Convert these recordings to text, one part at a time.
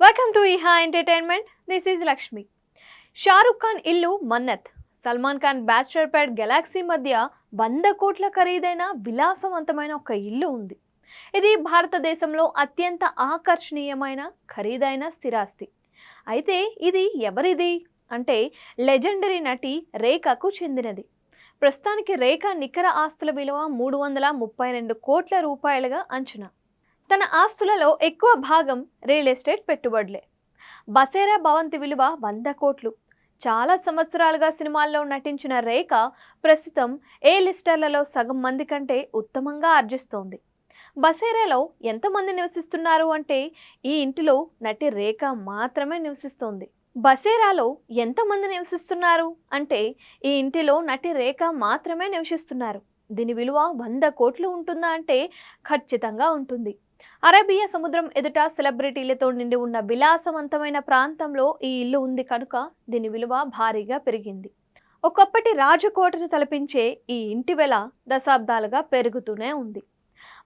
Welcome to Iha entertainment. This is Lakshmi. Shahrukh Khan ఇల్లు Mannat, Salman Khan bachelor pad Galaxy మధ్య 100 కోట్ల ఖరీదైన విలాసవంతమైన ఒక ఇల్లు ఉంది. ఇది భారతదేశంలో అత్యంత ఆకర్షణీయమైన ఖరీదైన స్థిరాస్తి. అయితే ఇది ఎవరిది అంటే లెజెండరీ నటి రేఖకు చెందినది. ప్రస్తుతానికి రేఖ నికర ఆస్తుల విలువ 332 కోట్ల రూపాయలుగా అంచనా. తన ఆస్తులలో ఎక్కువ భాగం రియల్ ఎస్టేట్ పెట్టుబడులే. బసేరా భవంతి విలువ 100 కోట్లు. చాలా సంవత్సరాలుగా సినిమాల్లో నటించిన రేఖ ప్రస్తుతం ఏ లిస్టర్లలో సగం మంది కంటే ఉత్తమంగా ఆర్జిస్తోంది. బసేరాలో ఎంతమంది నివసిస్తున్నారు అంటే ఈ ఇంటిలో నటి రేఖ మాత్రమే నివసిస్తోంది. బసేరాలో ఎంతమంది నివసిస్తున్నారు అంటే ఈ ఇంటిలో నటి రేఖ మాత్రమే నివసిస్తున్నారు. దీని విలువ 100 కోట్లు ఉంటుందా అంటే ఖచ్చితంగా ఉంటుంది. అరేబియా సముద్రం ఎదుట సెలబ్రిటీలతో నిండి ఉన్న విలాసవంతమైన ప్రాంతంలో ఈ ఇల్లు ఉంది కనుక దీని విలువ భారీగా పెరిగింది. ఒకప్పటి రాజకోటను తలపించే ఈ ఇంటి వెల దశాబ్దాలుగా పెరుగుతూనే ఉంది.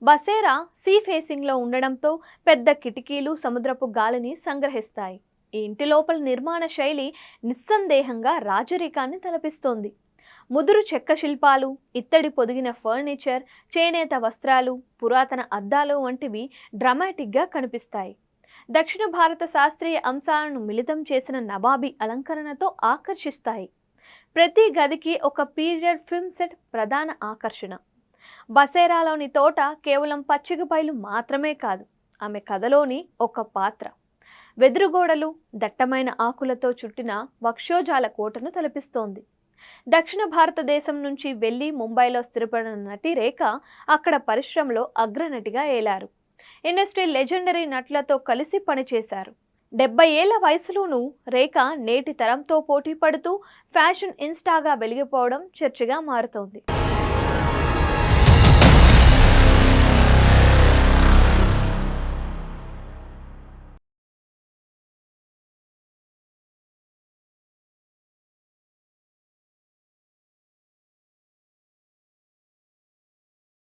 బసేరా సీ ఫేసింగ్లో ఉండడంతో పెద్ద కిటికీలు సముద్రపు గాలిని సంగ్రహిస్తాయి. ఈ ఇంటి లోపల నిర్మాణ శైలి నిస్సందేహంగా రాజరికాన్ని తలపిస్తోంది. ముదురు చెక్క శిల్పాలు, ఇత్తడి పొదిగిన ఫర్నిచర్, చేనేత వస్త్రాలు, పురాతన అద్దాలు వంటివి డ్రామాటిక్గా కనిపిస్తాయి. దక్షిణ భారత శాస్త్రీయ అంశాలను మిళితం చేసిన నవాబీ అలంకరణతో ఆకర్షిస్తాయి. ప్రతి గదికి ఒక పీరియడ్ ఫిల్మ్ సెట్ ప్రధాన ఆకర్షణ. బసేరాలోని తోట కేవలం పచ్చిక బయలు మాత్రమే కాదు, ఆమె కథలోని ఒక పాత్ర. వెదురుగోడలు, దట్టమైన ఆకులతో చుట్టిన వక్షోజాల కోటను తలపిస్తోంది. దక్షిణ భారతదేశం నుంచి వెళ్లి ముంబైలో స్థిరపడిన నటి రేఖ అక్కడ పరిశ్రమలో అగ్రనటిగా ఏలారు. ఇండస్ట్రీ లెజెండరీ నటులతో కలిసి పనిచేశారు. 70 ఏళ్ల వయసులోనూ రేఖ నేటి తరంతో పోటీ పడుతూ ఫ్యాషన్ ఇన్స్టాగా వెలిగిపోవడం చర్చగా మారుతోంది.